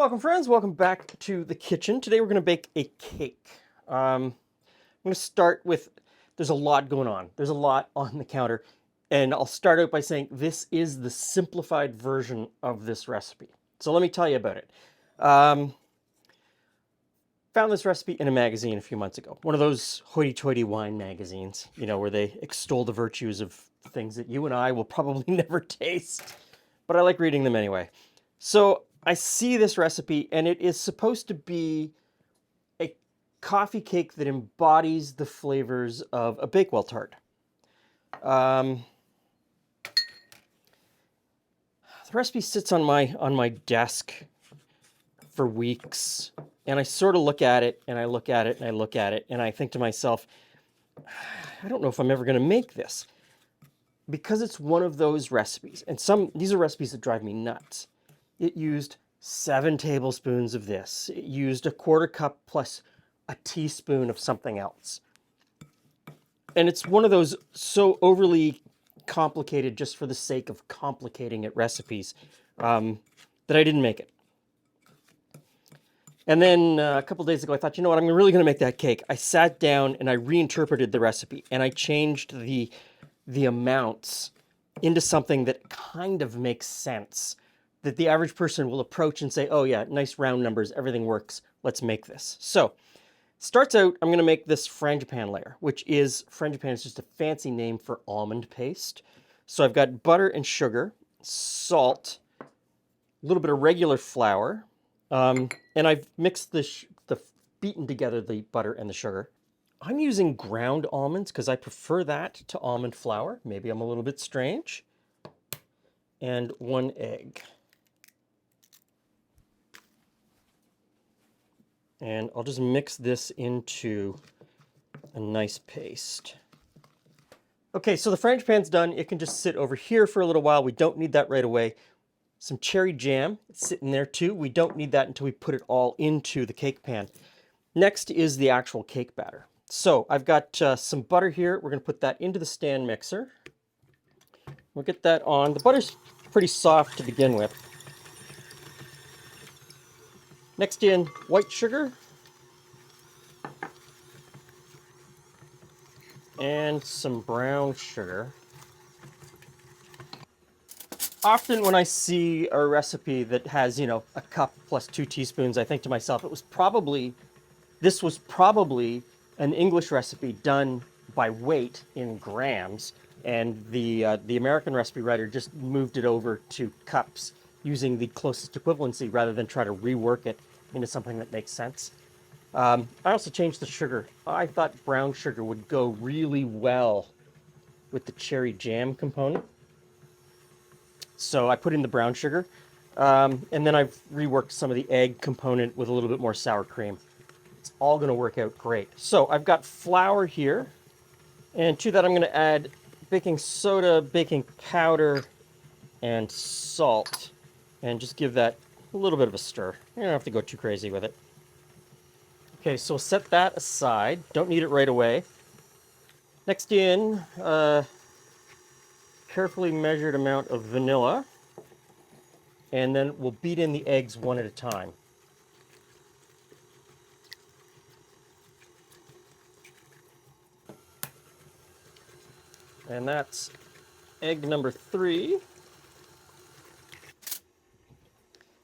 Welcome friends, welcome back to the kitchen. Today we're going to bake a cake. I'm going to start with, there's a lot going on. There's a lot on the counter. And I'll start out by saying this is the simplified version of this recipe. So let me tell you about it. Found this recipe in a magazine a few months ago. One of those hoity-toity wine magazines, you know, where they extol the virtues of things that you and I will probably never taste. But I like reading them anyway. So I see this recipe, and it is supposed to be a coffee cake that embodies the flavors of a Bakewell tart. The recipe sits on my desk for weeks, and I sort of look at it, and I look at it, and I look at it, and I think to myself, I don't know if I'm ever going to make this. Because it's one of those recipes, and these are recipes that drive me nuts. It used 7 tablespoons of this. It used a 1/4 cup plus a teaspoon of something else. And it's one of those so overly complicated just for the sake of complicating it recipes that I didn't make it. And then a couple days ago, I thought, you know what, I'm really going to make that cake. I sat down and I reinterpreted the recipe, and I changed the amounts into something that kind of makes sense, that the average person will approach and say, oh yeah, nice round numbers, everything works, let's make this. So, starts out, I'm going to make this frangipane layer, which is, frangipane is just a fancy name for almond paste. So I've got butter and sugar, salt, a little bit of regular flour, and I've mixed beaten together the butter and the sugar. I'm using ground almonds because I prefer that to almond flour. Maybe I'm a little bit strange. And 1 egg. And I'll just mix this into a nice paste. Okay, so the frangipane's done. It can just sit over here for a little while. We don't need that right away. Some cherry jam, it's sitting there too. We don't need that until we put it all into the cake pan. Next is the actual cake batter. So I've got some butter here. We're going to put that into the stand mixer. We'll get that on. The butter's pretty soft to begin with. Next in white sugar. And some brown sugar. Often when I see a recipe that has, you know, a cup plus 2 teaspoons, I think to myself, this was probably an English recipe done by weight in grams, and the American recipe writer just moved it over to cups using the closest equivalency rather than try to rework it into something that makes sense. I also changed the sugar. I thought brown sugar would go really well with the cherry jam component. So I put in the brown sugar, and then I've reworked some of the egg component with a little bit more sour cream. It's all going to work out great. So I've got flour here, and to that I'm going to add baking soda, baking powder, and salt, and just give that a little bit of a stir. You don't have to go too crazy with it. Okay, so set that aside. Don't need it right away. Next in, carefully measured amount of vanilla, and then we'll beat in the eggs one at a time. And that's egg number 3.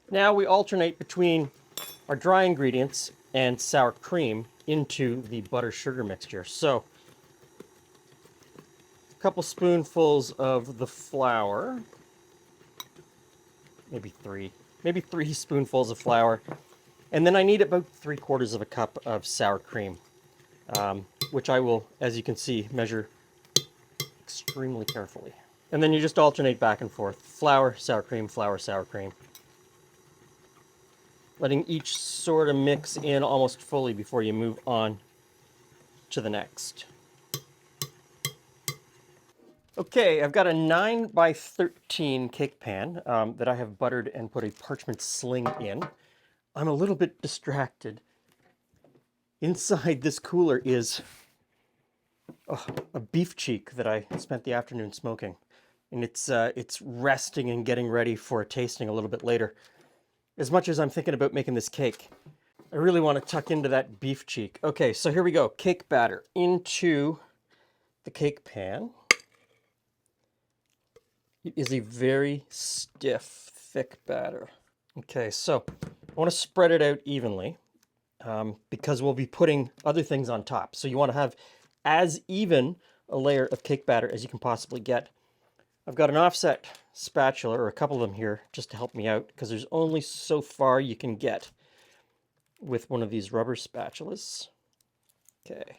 Now we alternate between our dry ingredients and sour cream into the butter sugar mixture. So a couple spoonfuls of the flour, maybe 3 spoonfuls of flour, and then I need about 3/4 of a cup of sour cream, which I will, as you can see, measure extremely carefully. And then you just alternate back and forth. Flour, sour cream, letting each sort of mix in almost fully before you move on to the next. Okay, I've got a 9x13 cake pan that I have buttered and put a parchment sling in. I'm a little bit distracted. Inside this cooler is a beef cheek that I spent the afternoon smoking. And it's resting and getting ready for a tasting a little bit later. as much as I'm thinking about making this cake, I really want to tuck into that beef cheek. Okay, so here we go. Cake batter into the cake pan. It is a very stiff, thick batter. Okay, so I want to spread it out evenly because we'll be putting other things on top. So you want to have as even a layer of cake batter as you can possibly get. I've got an offset spatula, or a couple of them here, just to help me out, because there's only so far you can get with one of these rubber spatulas. Okay.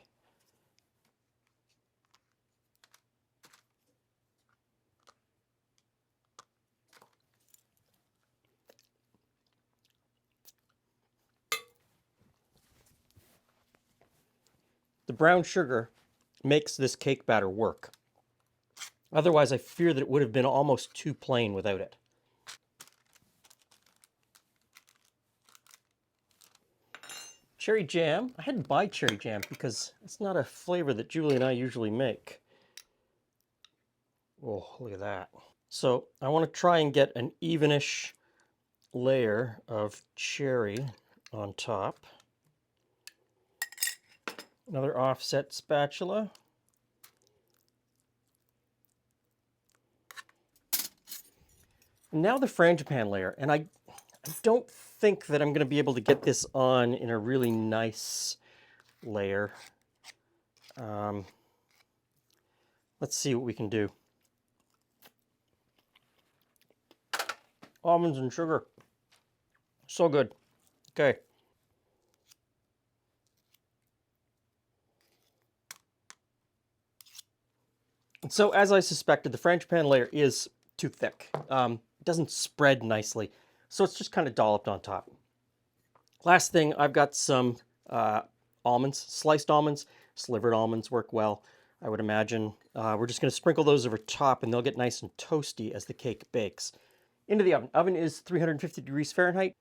The brown sugar makes this cake batter work. Otherwise, I fear that it would have been almost too plain without it. Cherry jam. I had to buy cherry jam because it's not a flavor that Julie and I usually make. Oh, look at that. So I want to try and get an evenish layer of cherry on top. Another offset spatula. And now the frangipan layer. And I don't think that I'm going to be able to get this on in a really nice layer. Let's see what we can do. Almonds and sugar. So good. Okay. So as I suspected, the frangipan layer is too thick. It doesn't spread nicely, so it's just kind of dolloped on top. Last thing, I've got some almonds, sliced almonds. Slivered almonds work well, I would imagine. We're just going to sprinkle those over top, and they'll get nice and toasty as the cake bakes. Into the oven. Oven is 350 degrees Fahrenheit.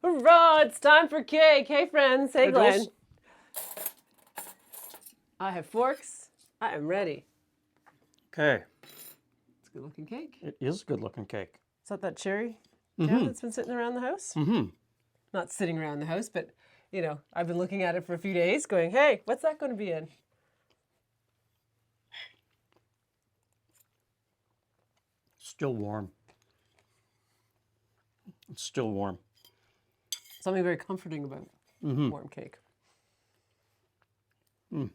Hurrah, it's time for cake. Hey, friends. Hey, Glenn. Goes. I have forks. I am ready. Okay. It's a good-looking cake. It is a good-looking cake. Is that cherry jam that's been sitting around the house? Mm-hmm. Not sitting around the house, but, you know, I've been looking at it for a few days going, hey, what's that going to be in? Still warm. It's still warm. Something very comforting about warm cake. It's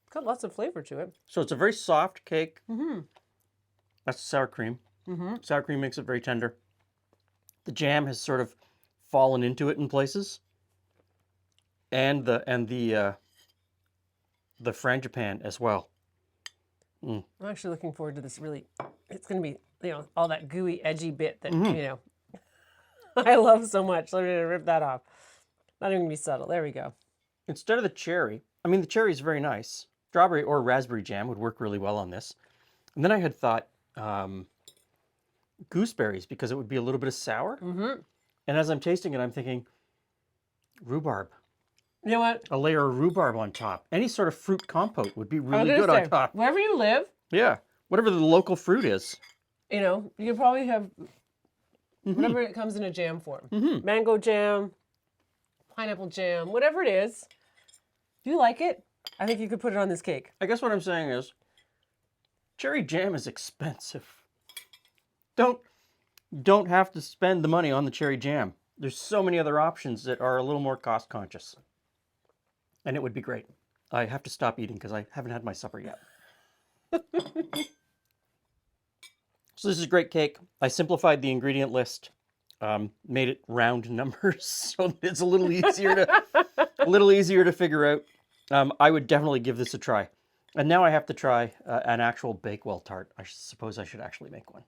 got lots of flavor to it. So it's a very soft cake. That's sour cream. Sour cream makes it very tender. The jam has sort of fallen into it in places, and the frangipan as well. I'm actually looking forward to this. Really, it's going to be, you know, all that gooey, edgy bit that, you know, I love so much. Let me rip that off. Not even going to be subtle. There we go. Instead of the cherry, I mean, the cherry is very nice. Strawberry or raspberry jam would work really well on this. And then I had thought gooseberries, because it would be a little bit of sour. And as I'm tasting it, I'm thinking rhubarb. You know what? A layer of rhubarb on top. Any sort of fruit compote would be really good on top. Wherever you live, Yeah, whatever the local fruit is. you know, you could probably have whatever it comes in a jam form. Mango jam, pineapple jam, whatever it is. Do you like it? I think you could put it on this cake. I guess what I'm saying is, cherry jam is expensive. Don't have to spend the money on the cherry jam. There's so many other options that are a little more cost conscious. And it would be great. I have to stop eating because I haven't had my supper yet. So this is a great cake. I simplified the ingredient list, made it round numbers so it's a little easier to figure out. I would definitely give this a try. And now I have to try an actual Bakewell tart. I suppose I should actually make one.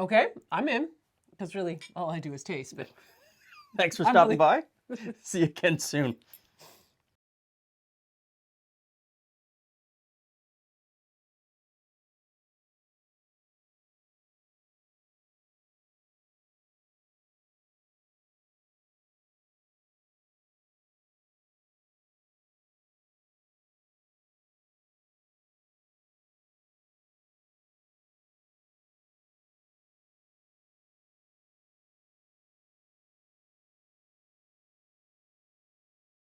Okay, I'm in. Because really, all I do is taste. But Thanks for stopping by. See you again soon.